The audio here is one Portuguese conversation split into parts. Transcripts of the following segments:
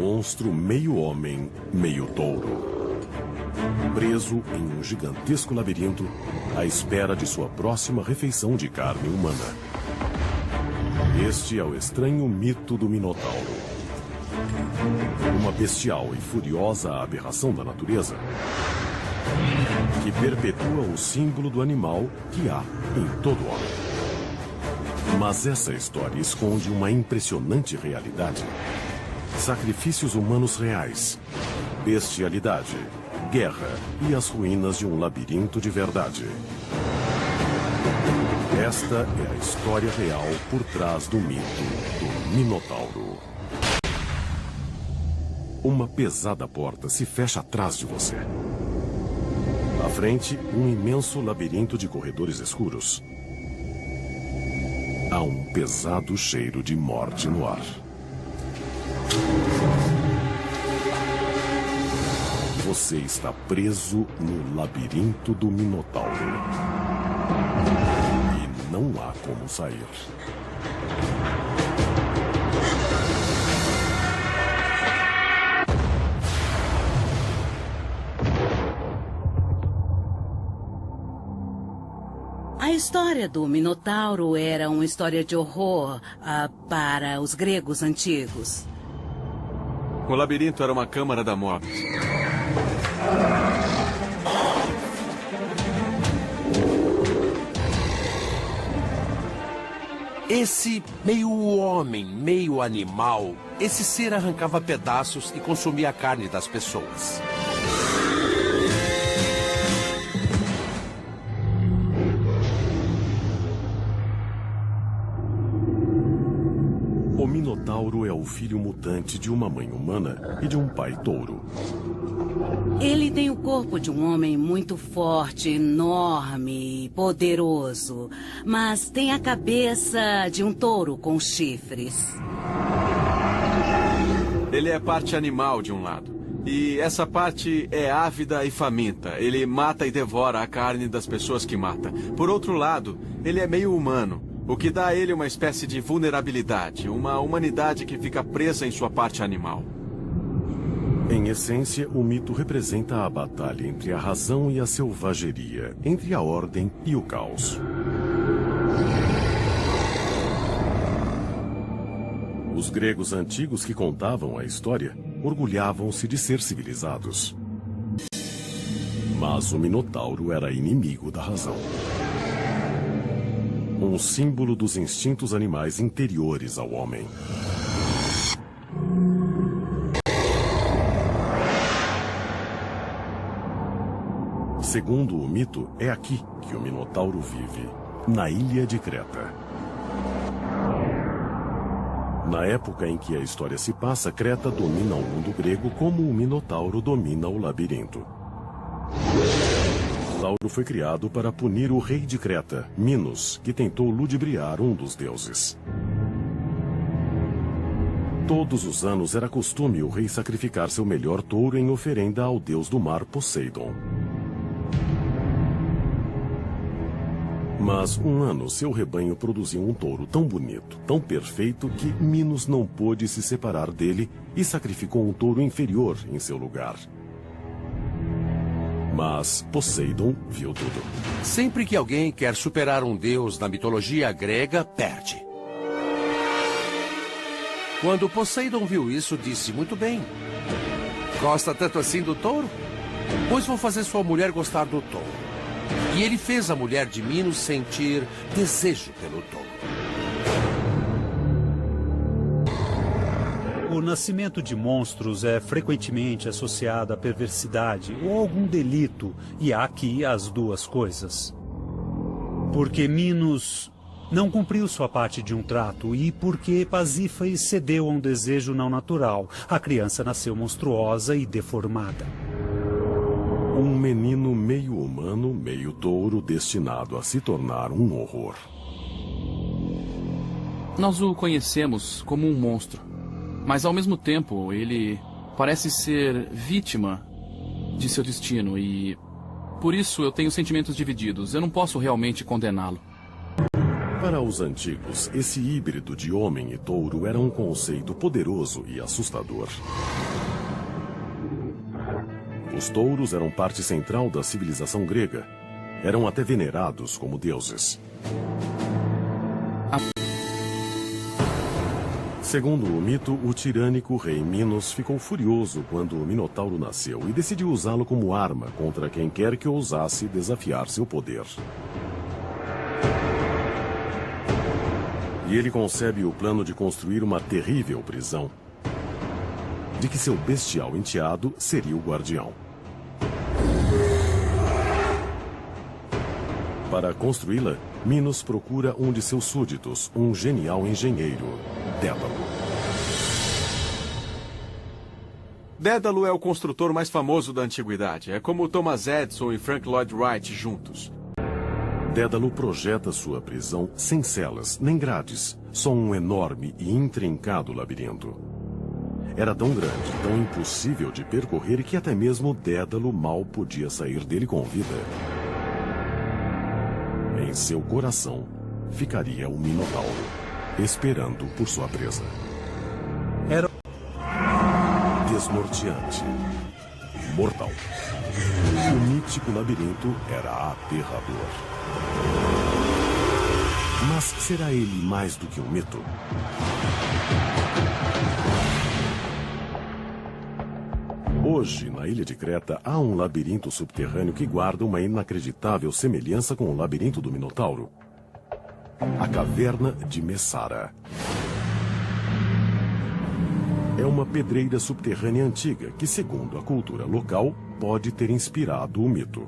monstro meio homem, meio touro. Preso em um gigantesco labirinto, à espera de sua próxima refeição de carne humana. Este é o estranho mito do Minotauro. Uma bestial e furiosa aberração da natureza que perpetua o símbolo do animal que há em todo homem. Mas essa história esconde uma impressionante realidade. Sacrifícios humanos reais, bestialidade, guerra e as ruínas de um labirinto de verdade. Esta é a história real por trás do mito do Minotauro. Uma pesada porta se fecha atrás de você. À frente, um imenso labirinto de corredores escuros. Há um pesado cheiro de morte no ar. Você está preso no labirinto do Minotauro. E não há como sair. A história do Minotauro era uma história de horror para os gregos antigos. O labirinto era uma câmara da morte. Esse meio homem, meio animal, esse ser arrancava pedaços e consumia a carne das pessoas. O Minotauro é o filho mutante de uma mãe humana e de um pai touro. Ele tem o corpo de um homem muito forte, enorme e poderoso, mas tem a cabeça de um touro com chifres. Ele é parte animal de um lado. E essa parte é ávida e faminta. Ele mata e devora a carne das pessoas que mata. Por outro lado, ele é meio humano, o que dá a ele uma espécie de vulnerabilidade, uma humanidade que fica presa em sua parte animal. Em essência, o mito representa a batalha entre a razão e a selvageria, entre a ordem e o caos. Os gregos antigos que contavam a história orgulhavam-se de ser civilizados. Mas o Minotauro era inimigo da razão. Um símbolo dos instintos animais interiores ao homem. Segundo o mito, é aqui que o Minotauro vive, na ilha de Creta. Na época em que a história se passa, Creta domina o mundo grego como o Minotauro domina o labirinto. O Minotauro foi criado para punir o rei de Creta, Minos, que tentou ludibriar um dos deuses. Todos os anos era costume o rei sacrificar seu melhor touro em oferenda ao deus do mar, Poseidon. Mas um ano seu rebanho produziu um touro tão bonito, tão perfeito, que Minos não pôde se separar dele e sacrificou um touro inferior em seu lugar. Mas Poseidon viu tudo. Sempre que alguém quer superar um deus na mitologia grega, perde. Quando Poseidon viu isso, disse: muito bem. Gosta tanto assim do touro? Pois vou fazer sua mulher gostar do touro. E ele fez a mulher de Minos sentir desejo pelo touro. O nascimento de monstros é frequentemente associado à perversidade ou algum delito, e há aqui as duas coisas. Porque Minos não cumpriu sua parte de um trato e porque Pasífae cedeu a um desejo não natural. A criança nasceu monstruosa e deformada. Um menino meio humano, meio touro, destinado a se tornar um horror. Nós o conhecemos como um monstro, mas ao mesmo tempo ele parece ser vítima de seu destino e por isso eu tenho sentimentos divididos. Eu não posso realmente condená-lo. Para os antigos, esse híbrido de homem e touro era um conceito poderoso e assustador. Os touros eram parte central da civilização grega. Eram até venerados como deuses. Segundo o mito, o tirânico rei Minos ficou furioso quando o Minotauro nasceu e decidiu usá-lo como arma contra quem quer que ousasse desafiar seu poder. E ele concebe o plano de construir uma terrível prisão, de que seu bestial enteado seria o guardião. Para construí-la, Minos procura um de seus súditos, um genial engenheiro, Dédalo. Dédalo é o construtor mais famoso da antiguidade. É como Thomas Edison e Frank Lloyd Wright juntos. Dédalo projeta sua prisão sem celas nem grades, só um enorme e intrincado labirinto. Era tão grande, tão impossível de percorrer que até mesmo Dédalo mal podia sair dele com vida. Em seu coração ficaria o Minotauro, esperando por sua presa. Era desnorteante, mortal. O mítico labirinto era aterrador. Mas será ele mais do que um mito? Hoje, na ilha de Creta, há um labirinto subterrâneo que guarda uma inacreditável semelhança com o labirinto do Minotauro. A Caverna de Messara. É uma pedreira subterrânea antiga que, segundo a cultura local, pode ter inspirado o mito.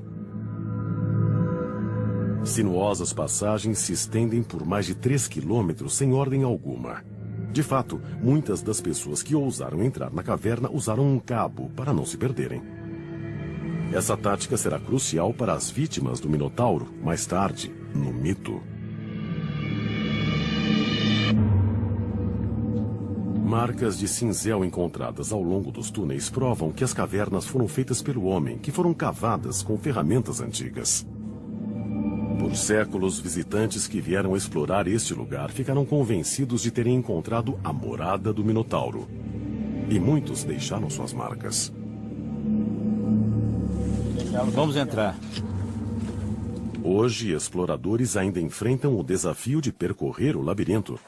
Sinuosas passagens se estendem por mais de 3 quilômetros sem ordem alguma. De fato, muitas das pessoas que ousaram entrar na caverna usaram um cabo para não se perderem. Essa tática será crucial para as vítimas do Minotauro, mais tarde, no mito. Marcas de cinzel encontradas ao longo dos túneis provam que as cavernas foram feitas pelo homem, que foram cavadas com ferramentas antigas. Por séculos, visitantes que vieram explorar este lugar ficaram convencidos de terem encontrado a morada do Minotauro. E muitos deixaram suas marcas. Vamos entrar. Hoje, exploradores ainda enfrentam o desafio de percorrer o labirinto.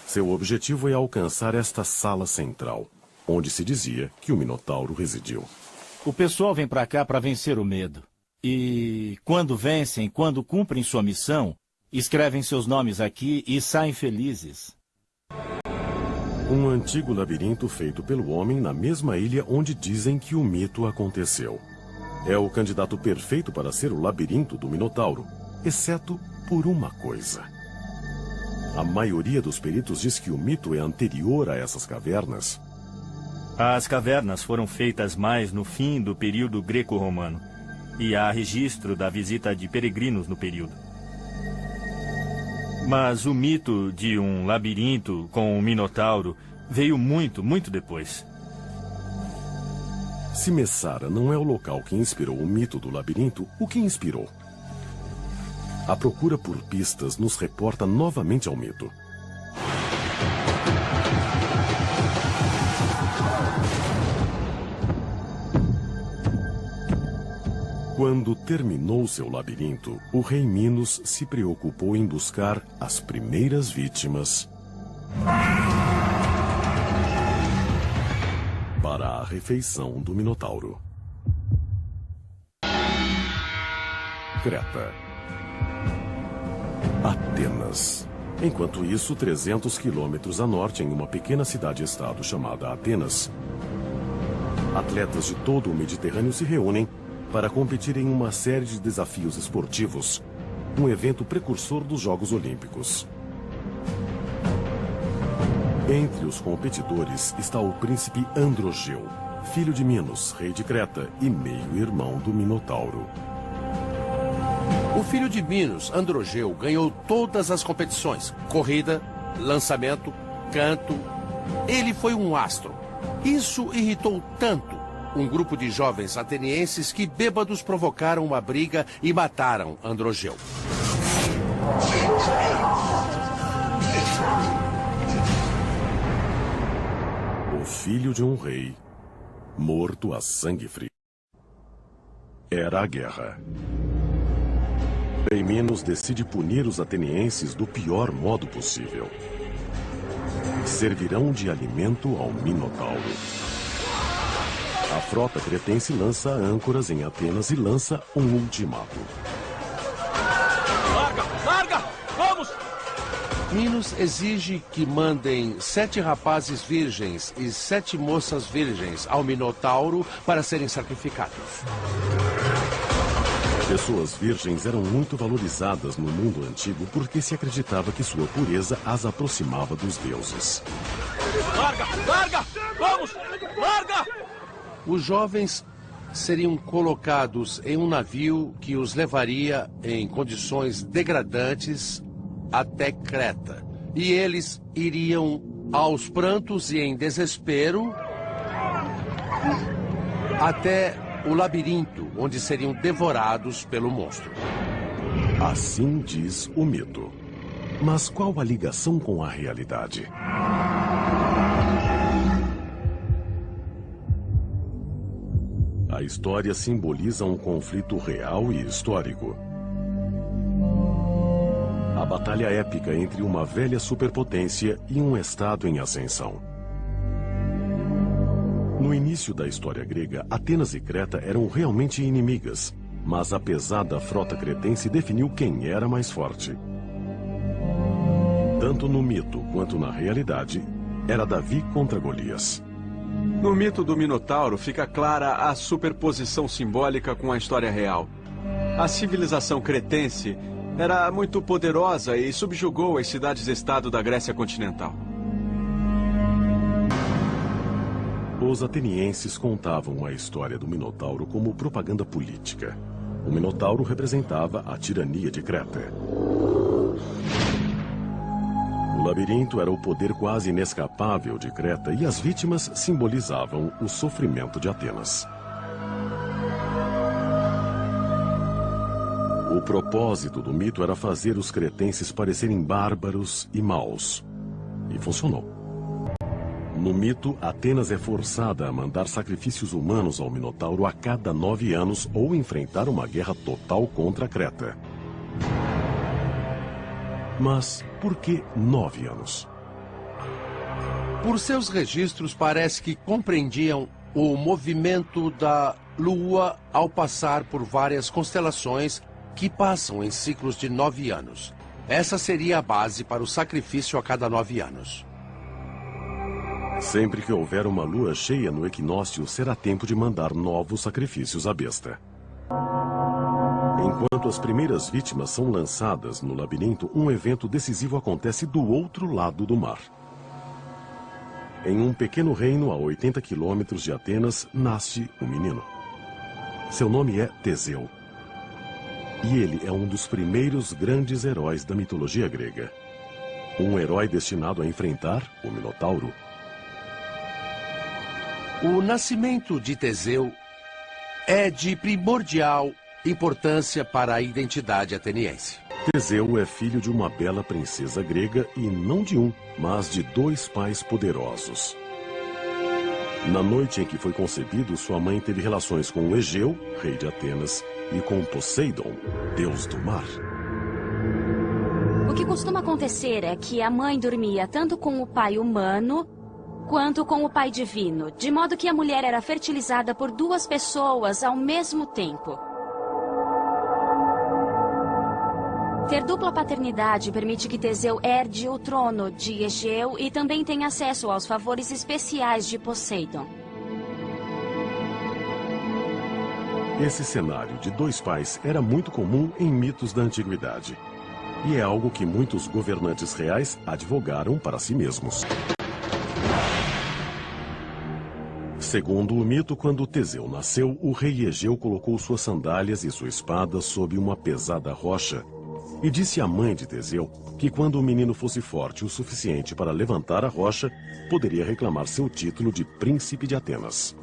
Seu objetivo é alcançar esta sala central, onde se dizia que o Minotauro residiu. O pessoal vem pra cá para vencer o medo. E quando vencem, quando cumprem sua missão, escrevem seus nomes aqui e saem felizes. Um antigo labirinto feito pelo homem na mesma ilha onde dizem que o mito aconteceu. É o candidato perfeito para ser o labirinto do Minotauro, exceto por uma coisa. A maioria dos peritos diz que o mito é anterior a essas cavernas. As cavernas foram feitas mais no fim do período greco-romano. E há registro da visita de peregrinos no período. Mas o mito de um labirinto com um minotauro veio muito, muito depois. Se Messara não é o local que inspirou o mito do labirinto, o que inspirou? A procura por pistas nos reporta novamente ao mito. Quando terminou seu labirinto, o rei Minos se preocupou em buscar as primeiras vítimas para a refeição do Minotauro. Creta. Atenas. Enquanto isso, 300 quilômetros a norte, em uma pequena cidade-estado chamada Atenas, atletas de todo o Mediterrâneo se reúnem para competir em uma série de desafios esportivos, um evento precursor dos Jogos Olímpicos. Entre os competidores está o príncipe Androgeu, filho de Minos, rei de Creta e meio-irmão do Minotauro. O filho de Minos, Androgeu, ganhou todas as competições: corrida, lançamento, canto. Ele foi um astro. Isso irritou tanto um grupo de jovens atenienses que bêbados provocaram uma briga e mataram Androgeu. O filho de um rei, morto a sangue frio. Era a guerra. Rei Minos decide punir os atenienses do pior modo possível. Servirão de alimento ao Minotauro. A frota cretense lança âncoras em Atenas e lança um ultimato. Larga! Larga! Vamos! Minos exige que mandem 7 rapazes virgens e 7 moças virgens ao Minotauro para serem sacrificados. Pessoas virgens eram muito valorizadas no mundo antigo porque se acreditava que sua pureza as aproximava dos deuses. Larga! Larga! Vamos! Larga! Os jovens seriam colocados em um navio que os levaria em condições degradantes até Creta. E eles iriam aos prantos e em desespero até o labirinto, onde seriam devorados pelo monstro. Assim diz o mito. Mas qual a ligação com a realidade? A história simboliza um conflito real e histórico. A batalha épica entre uma velha superpotência e um estado em ascensão. No início da história grega, Atenas e Creta eram realmente inimigas, mas a pesada frota cretense definiu quem era mais forte. Tanto no mito quanto na realidade, era Davi contra Golias. No mito do Minotauro fica clara a superposição simbólica com a história real. A civilização cretense era muito poderosa e subjugou as cidades-estado da Grécia continental. Os atenienses contavam a história do Minotauro como propaganda política. O Minotauro representava a tirania de Creta. O labirinto era o poder quase inescapável de Creta e as vítimas simbolizavam o sofrimento de Atenas. O propósito do mito era fazer os cretenses parecerem bárbaros e maus. E funcionou. No mito, Atenas é forçada a mandar sacrifícios humanos ao Minotauro a cada 9 anos ou enfrentar uma guerra total contra Creta. Mas por que 9 anos? Por seus registros, parece que compreendiam o movimento da Lua ao passar por várias constelações que passam em ciclos de 9 anos. Essa seria a base para o sacrifício a cada 9 anos. Sempre que houver uma lua cheia no equinócio, será tempo de mandar novos sacrifícios à besta. Enquanto as primeiras vítimas são lançadas no labirinto, um evento decisivo acontece do outro lado do mar. Em um pequeno reino a 80 quilômetros de Atenas, nasce um menino. Seu nome é Teseu. E ele é um dos primeiros grandes heróis da mitologia grega. Um herói destinado a enfrentar o Minotauro. O nascimento de Teseu é de primordial importância para a identidade ateniense. Teseu é filho de uma bela princesa grega e não de um, mas de 2 pais poderosos. Na noite em que foi concebido, sua mãe teve relações com Egeu, rei de Atenas, e com Poseidon, deus do mar. O que costuma acontecer é que a mãe dormia tanto com o pai humano quanto com o pai divino, de modo que a mulher era fertilizada por 2 pessoas ao mesmo tempo. Ter dupla paternidade permite que Teseu herde o trono de Egeu e também tenha acesso aos favores especiais de Poseidon. Esse cenário de 2 pais era muito comum em mitos da antiguidade. E é algo que muitos governantes reais advogaram para si mesmos. Segundo o mito, quando Teseu nasceu, o rei Egeu colocou suas sandálias e sua espada sob uma pesada rocha e disse à mãe de Teseu que quando o menino fosse forte o suficiente para levantar a rocha, poderia reclamar seu título de príncipe de Atenas.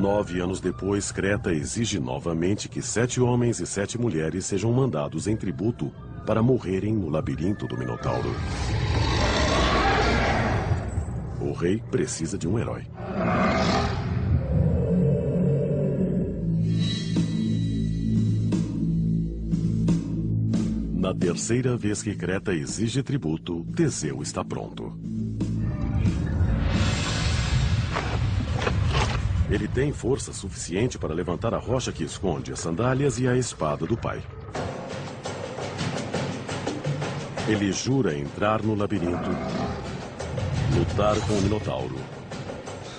9 anos depois, Creta exige novamente que 7 homens e 7 mulheres sejam mandados em tributo para morrerem no labirinto do Minotauro. O rei precisa de um herói. Na terceira vez que Creta exige tributo, Teseu está pronto. Ele tem força suficiente para levantar a rocha que esconde as sandálias e a espada do pai. Ele jura entrar no labirinto, lutar com o Minotauro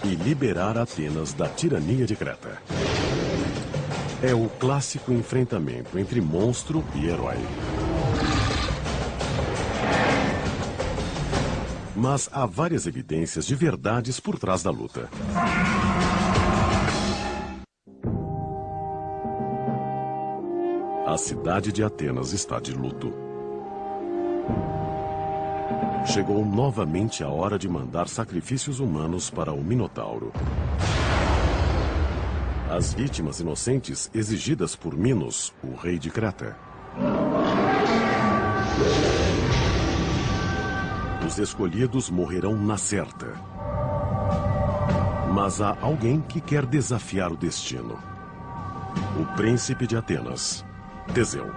e liberar Atenas da tirania de Creta. É o clássico enfrentamento entre monstro e herói. Mas há várias evidências de verdades por trás da luta. A cidade de Atenas está de luto. Chegou novamente a hora de mandar sacrifícios humanos para o Minotauro. As vítimas inocentes exigidas por Minos, o rei de Creta. Os escolhidos morrerão na certa. Mas há alguém que quer desafiar o destino. O príncipe de Atenas, Teseu.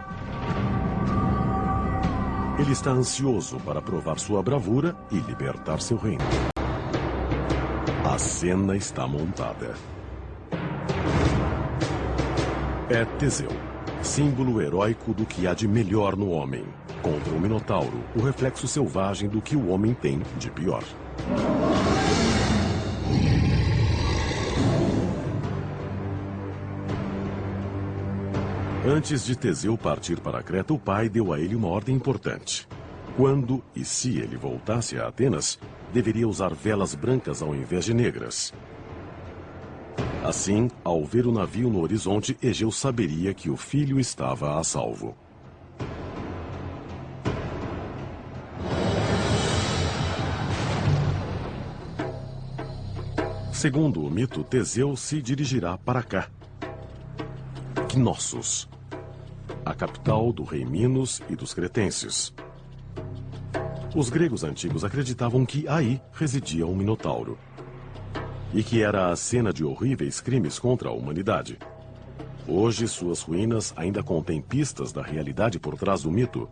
Ele está ansioso para provar sua bravura e libertar seu reino. A cena está montada. É Teseu, símbolo heróico do que há de melhor no homem, contra o Minotauro, o reflexo selvagem do que o homem tem de pior. Antes de Teseu partir para Creta, o pai deu a ele uma ordem importante. Quando e se ele voltasse a Atenas, deveria usar velas brancas ao invés de negras. Assim, ao ver o navio no horizonte, Egeu saberia que o filho estava a salvo. Segundo o mito, Teseu se dirigirá para cá, Knossos, a capital do rei Minos e dos cretenses. Os gregos antigos acreditavam que aí residia um Minotauro e que era a cena de horríveis crimes contra a humanidade. Hoje, suas ruínas ainda contêm pistas da realidade por trás do mito.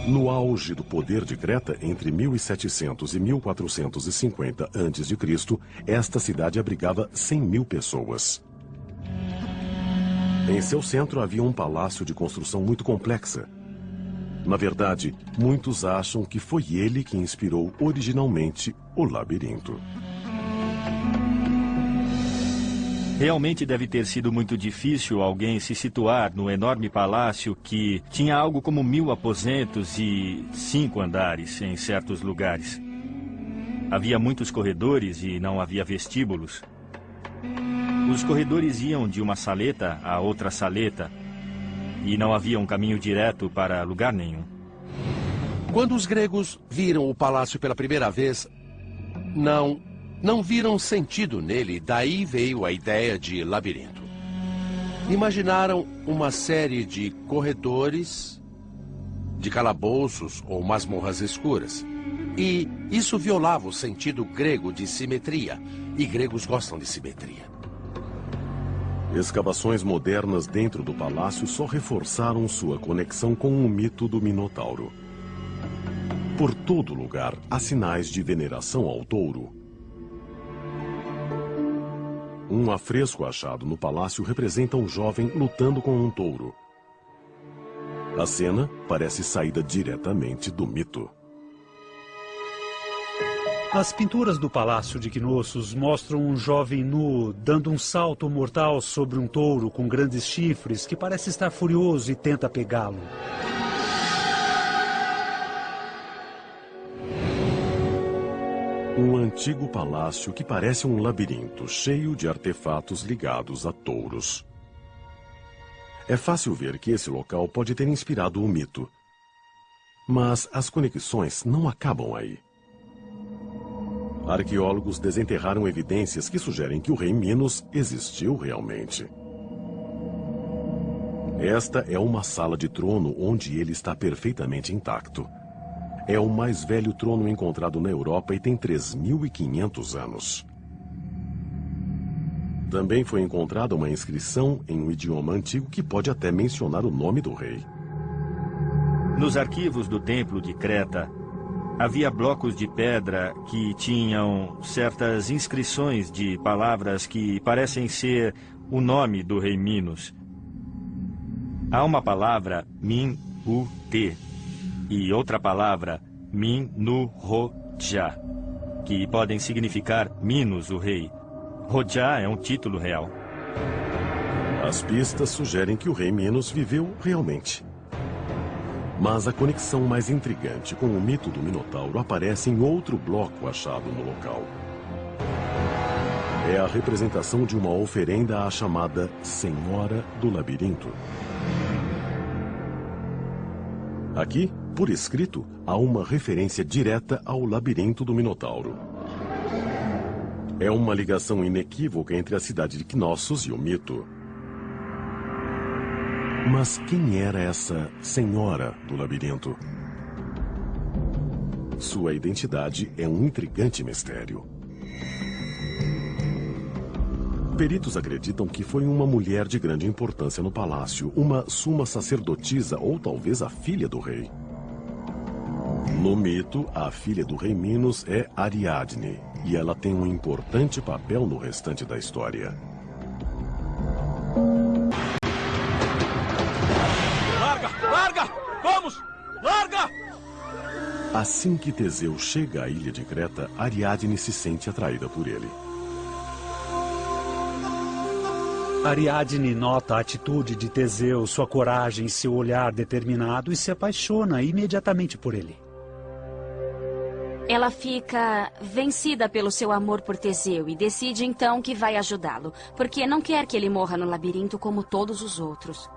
No auge do poder de Creta, entre 1700 e 1450 a.C., esta cidade abrigava 100.000 pessoas. Em seu centro havia um palácio de construção muito complexa. Na verdade, muitos acham que foi ele que inspirou originalmente o labirinto. Realmente deve ter sido muito difícil alguém se situar no enorme palácio que tinha algo como 1000 aposentos e 5 andares em certos lugares. Havia muitos corredores e não havia vestíbulos. Os corredores iam de uma saleta a outra saleta e não havia um caminho direto para lugar nenhum. Quando os gregos viram o palácio pela primeira vez, não viram sentido nele, daí veio a ideia de labirinto. Imaginaram uma série de corredores, de calabouços ou masmorras escuras. E isso violava o sentido grego de simetria, e gregos gostam de simetria. Escavações modernas dentro do palácio só reforçaram sua conexão com o mito do Minotauro. Por todo lugar há sinais de veneração ao touro. Um afresco achado no palácio representa um jovem lutando com um touro. A cena parece saída diretamente do mito. As pinturas do Palácio de Knossos mostram um jovem nu dando um salto mortal sobre um touro com grandes chifres que parece estar furioso e tenta pegá-lo. Um antigo palácio que parece um labirinto cheio de artefatos ligados a touros. É fácil ver que esse local pode ter inspirado o mito. Mas as conexões não acabam aí. Arqueólogos desenterraram evidências que sugerem que o rei Minos existiu realmente. Esta é uma sala de trono onde ele está perfeitamente intacto. É o mais velho trono encontrado na Europa e tem 3.500 anos. Também foi encontrada uma inscrição em um idioma antigo que pode até mencionar o nome do rei. Nos arquivos do Templo de Creta, havia blocos de pedra que tinham certas inscrições de palavras que parecem ser o nome do rei Minos. Há uma palavra Min-u-te e outra palavra Min-nu-ro-ja, que podem significar Minos, o rei. Rodja é um título real. As pistas sugerem que o rei Minos viveu realmente. Mas a conexão mais intrigante com o mito do Minotauro aparece em outro bloco achado no local. É a representação de uma oferenda à chamada Senhora do Labirinto. Aqui, por escrito, há uma referência direta ao labirinto do Minotauro. É uma ligação inequívoca entre a cidade de Knossos e o mito. Mas quem era essa Senhora do Labirinto? Sua identidade é um intrigante mistério. Peritos acreditam que foi uma mulher de grande importância no palácio, uma suma sacerdotisa ou talvez a filha do rei. No mito, a filha do rei Minos é Ariadne, e ela tem um importante papel no restante da história. Larga! Larga! Vamos! Larga! Assim que Teseu chega à ilha de Creta, Ariadne se sente atraída por ele. Ariadne nota a atitude de Teseu, sua coragem, seu olhar determinado e se apaixona imediatamente por ele. Ela fica vencida pelo seu amor por Teseu e decide então que vai ajudá-lo, porque não quer que ele morra no labirinto como todos os outros.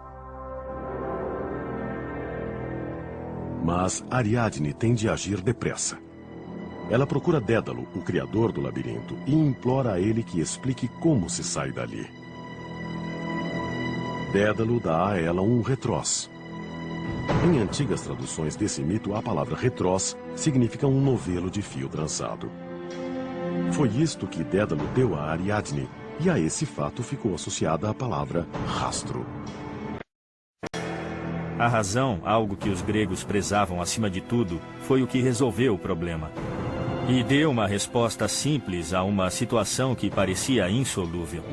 Mas Ariadne tem de agir depressa. Ela procura Dédalo, o criador do labirinto, e implora a ele que explique como se sai dali. Dédalo dá a ela um retroz. Em antigas traduções desse mito, a palavra retroz significa um novelo de fio trançado. Foi isto que Dédalo deu a Ariadne, e a esse fato ficou associada a palavra rastro. A razão, algo que os gregos prezavam acima de tudo, foi o que resolveu o problema. E deu uma resposta simples a uma situação que parecia insolúvel.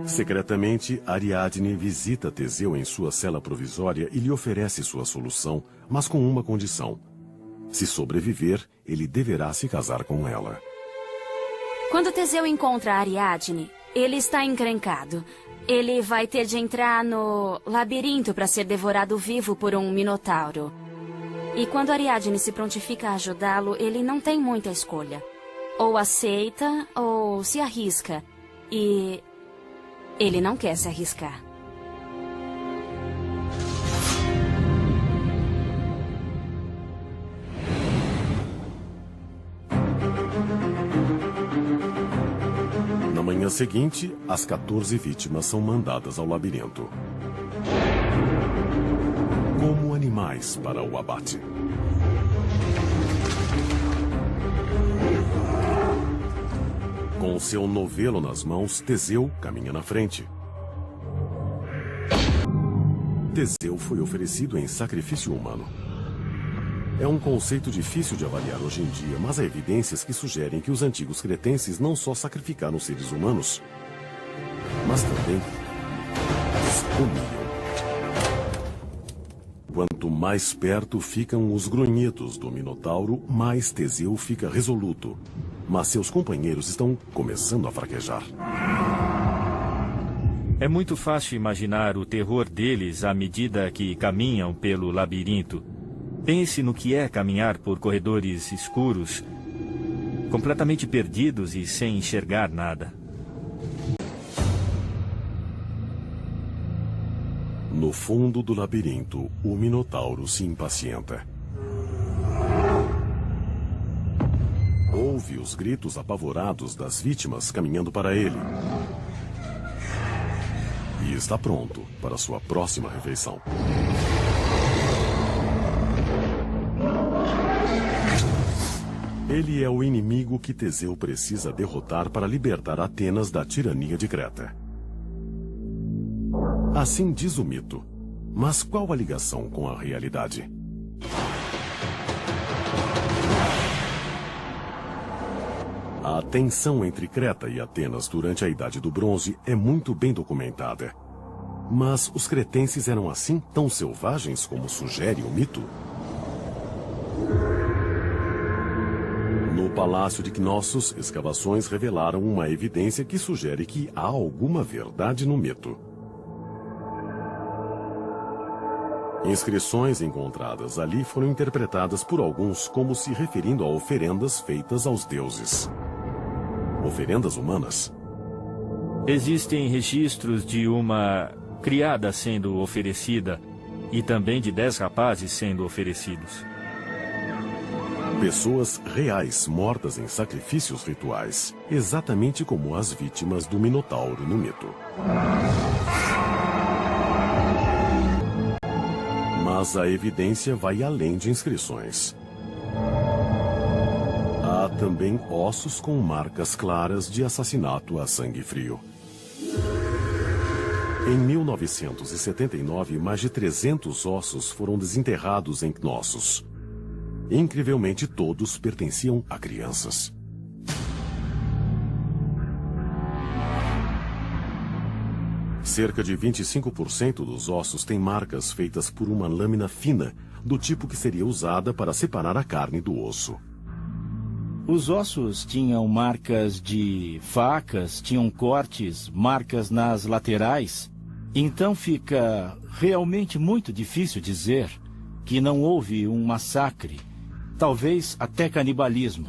Secretamente, Ariadne visita Teseu em sua cela provisória e lhe oferece sua solução, mas com uma condição. Se sobreviver, ele deverá se casar com ela. Quando Teseu encontra Ariadne, ele está encrencado. Ele vai ter de entrar no labirinto para ser devorado vivo por um minotauro. E quando Ariadne se prontifica a ajudá-lo, ele não tem muita escolha. Ou aceita, ou se arrisca. E ele não quer se arriscar. Na manhã seguinte, as 14 vítimas são mandadas ao labirinto. Como animais para o abate. Com seu novelo nas mãos, Teseu caminha na frente. Teseu foi oferecido em sacrifício humano. É um conceito difícil de avaliar hoje em dia, mas há evidências que sugerem que os antigos cretenses não só sacrificaram seres humanos, mas também os comiam. Quanto mais perto ficam os grunhidos do Minotauro, mais Teseu fica resoluto. Mas seus companheiros estão começando a fraquejar. É muito fácil imaginar o terror deles à medida que caminham pelo labirinto. Pense no que é caminhar por corredores escuros, completamente perdidos e sem enxergar nada. No fundo do labirinto, o Minotauro se impacienta. ouve os gritos apavorados das vítimas caminhando para ele. E está pronto para sua próxima refeição. Ele é o inimigo que Teseu precisa derrotar para libertar Atenas da tirania de Creta. Assim diz o mito. Mas qual a ligação com a realidade? A tensão entre Creta e Atenas durante a Idade do Bronze é muito bem documentada. Mas os cretenses eram assim tão selvagens como sugere o mito? No Palácio de Cnossos, escavações revelaram uma evidência que sugere que há alguma verdade no mito. Inscrições encontradas ali foram interpretadas por alguns como se referindo a oferendas feitas aos deuses. Oferendas humanas? Existem registros de uma criada sendo oferecida e também de 10 rapazes sendo oferecidos. Pessoas reais mortas em sacrifícios rituais, exatamente como as vítimas do Minotauro no mito. Mas a evidência vai além de inscrições. Há também ossos com marcas claras de assassinato a sangue frio. Em 1979, mais de 300 ossos foram desenterrados em Cnossos. Incrivelmente, todos pertenciam a crianças. Cerca de 25% dos ossos têm marcas feitas por uma lâmina fina, do tipo que seria usada para separar a carne do osso. Os ossos tinham marcas de facas, tinham cortes, marcas nas laterais. Então fica realmente muito difícil dizer que não houve um massacre, talvez até canibalismo.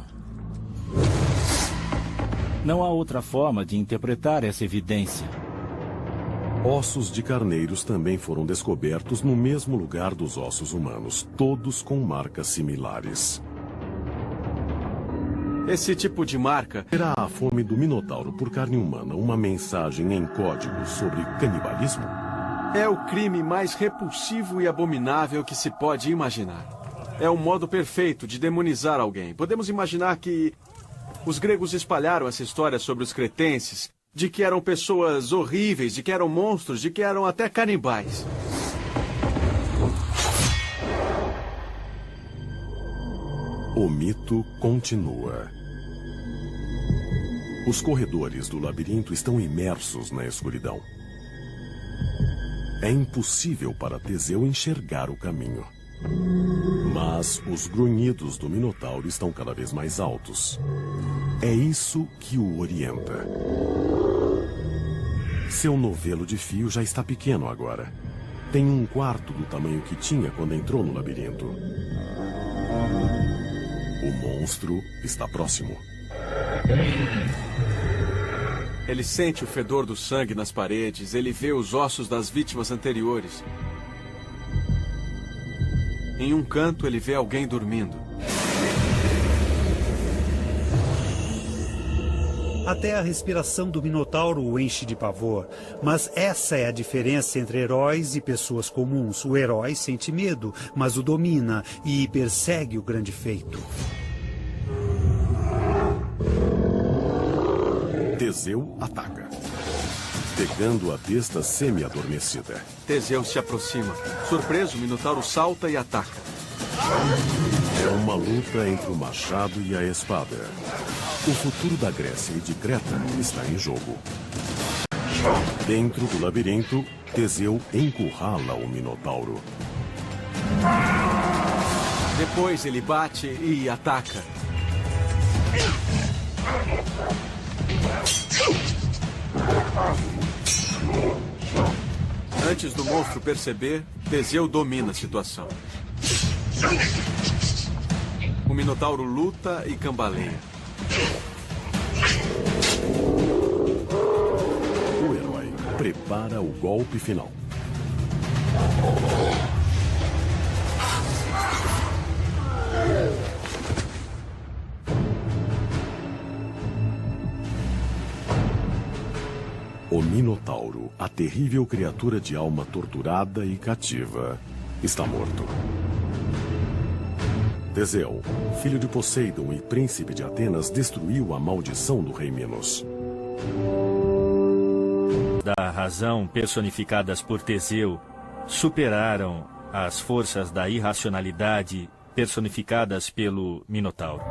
Não há outra forma de interpretar essa evidência. Ossos de carneiros também foram descobertos no mesmo lugar dos ossos humanos, todos com marcas similares. Esse tipo de marca... Será a fome do Minotauro por carne humana uma mensagem em código sobre canibalismo? É o crime mais repulsivo e abominável que se pode imaginar. É um modo perfeito de demonizar alguém. Podemos imaginar que os gregos espalharam essa história sobre os cretenses, de que eram pessoas horríveis, de que eram monstros, de que eram até canibais. O mito continua. Os corredores do labirinto estão imersos na escuridão. É impossível para Teseu enxergar o caminho. Mas os grunhidos do Minotauro estão cada vez mais altos. É isso que o orienta. Seu novelo de fio já está pequeno agora. Tem um quarto do tamanho que tinha quando entrou no labirinto. O monstro está próximo. Ele sente o fedor do sangue nas paredes, ele vê os ossos das vítimas anteriores. Em um canto, ele vê alguém dormindo. Até a respiração do Minotauro o enche de pavor. Mas essa é a diferença entre heróis e pessoas comuns. O herói sente medo, mas o domina e persegue o grande feito. Teseu ataca, pegando a besta semi-adormecida. Teseu se aproxima. Surpreso, o Minotauro salta e ataca. É uma luta entre o machado e a espada. O futuro da Grécia e de Creta está em jogo. Dentro do labirinto, Teseu encurrala o Minotauro. Depois ele bate e ataca. Antes do monstro perceber, Teseu domina a situação. O Minotauro luta e cambaleia. O herói prepara o golpe final. Minotauro, a terrível criatura de alma torturada e cativa, está morto. Teseu, filho de Poseidon e príncipe de Atenas, destruiu a maldição do rei Minos. Da razão personificadas por Teseu superaram as forças da irracionalidade personificadas pelo Minotauro.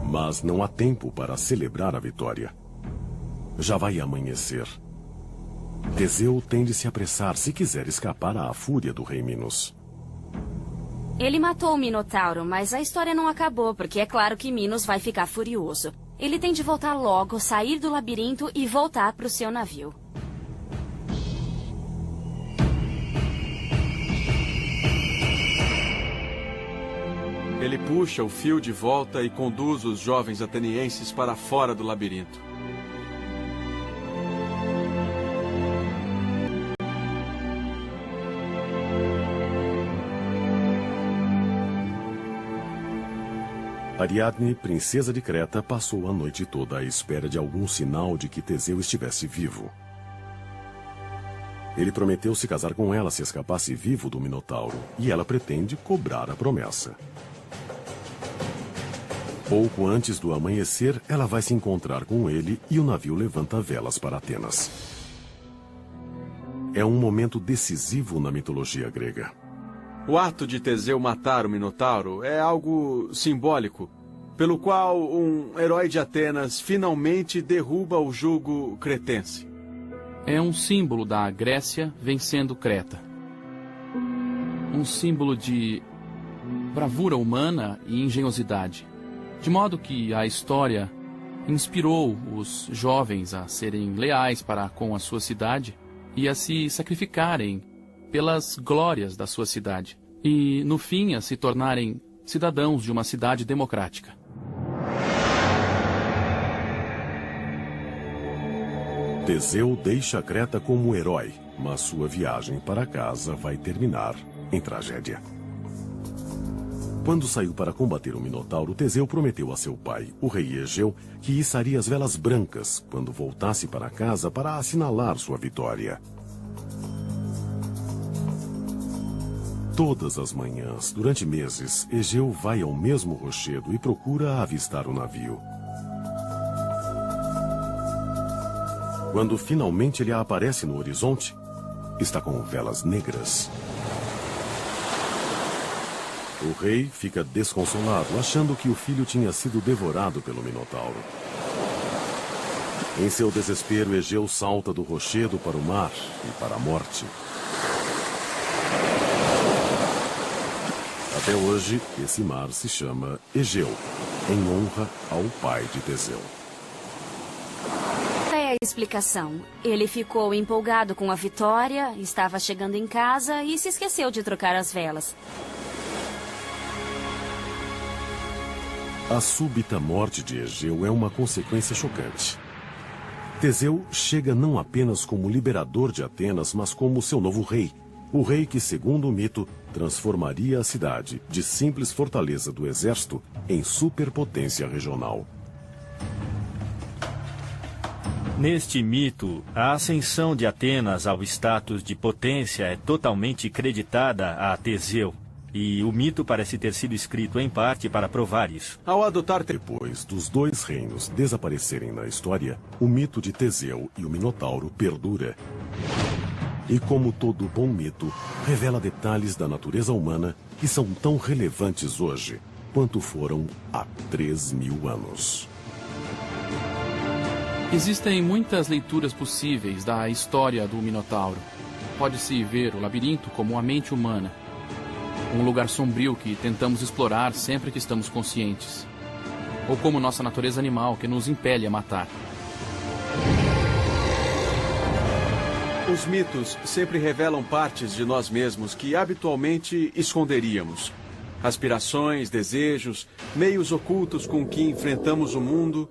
Mas não há tempo para celebrar a vitória. Já vai amanhecer. Teseu tem de se apressar se quiser escapar à fúria do rei Minos. Ele matou o Minotauro, mas a história não acabou, porque é claro que Minos vai ficar furioso. Ele tem de voltar logo, sair do labirinto e voltar para o seu navio. Ele puxa o fio de volta e conduz os jovens atenienses para fora do labirinto. Ariadne, princesa de Creta, passou a noite toda à espera de algum sinal de que Teseu estivesse vivo. Ele prometeu se casar com ela se escapasse vivo do Minotauro, e ela pretende cobrar a promessa. Pouco antes do amanhecer, ela vai se encontrar com ele e o navio levanta velas para Atenas. É um momento decisivo na mitologia grega. O ato de Teseu matar o Minotauro é algo simbólico, pelo qual um herói de Atenas finalmente derruba o jugo cretense. É um símbolo da Grécia vencendo Creta. Um símbolo de bravura humana e engenhosidade. De modo que a história inspirou os jovens a serem leais para com a sua cidade e a se sacrificarem pelas glórias da sua cidade, e, no fim, a se tornarem cidadãos de uma cidade democrática. Teseu deixa Creta como herói, mas sua viagem para casa vai terminar em tragédia. Quando saiu para combater o Minotauro, Teseu prometeu a seu pai, o rei Egeu, que içaria as velas brancas quando voltasse para casa para assinalar sua vitória. Todas as manhãs, durante meses, Egeu vai ao mesmo rochedo e procura avistar o navio. Quando finalmente ele aparece no horizonte, está com velas negras. O rei fica desconsolado, achando que o filho tinha sido devorado pelo Minotauro. Em seu desespero, Egeu salta do rochedo para o mar e para a morte. Até hoje, esse mar se chama Egeu, em honra ao pai de Teseu. É a explicação. Ele ficou empolgado com a vitória, estava chegando em casa e se esqueceu de trocar as velas. A súbita morte de Egeu é uma consequência chocante. Teseu chega não apenas como liberador de Atenas, mas como seu novo rei. O rei que, segundo o mito, transformaria a cidade, de simples fortaleza do exército, em superpotência regional. Neste mito, a ascensão de Atenas ao status de potência é totalmente creditada a Teseu. E o mito parece ter sido escrito em parte para provar isso. Ao adotar Depois dos dois reinos desaparecerem na história, o mito de Teseu e o Minotauro perdura. E como todo bom mito, revela detalhes da natureza humana que são tão relevantes hoje quanto foram há 3.000 anos. Existem muitas leituras possíveis da história do Minotauro. Pode-se ver o labirinto como a mente humana. Um lugar sombrio que tentamos explorar sempre que estamos conscientes. Ou como nossa natureza animal que nos impele a matar. Os mitos sempre revelam partes de nós mesmos que habitualmente esconderíamos. Aspirações, desejos, meios ocultos com que enfrentamos o mundo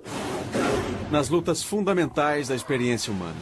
nas lutas fundamentais da experiência humana.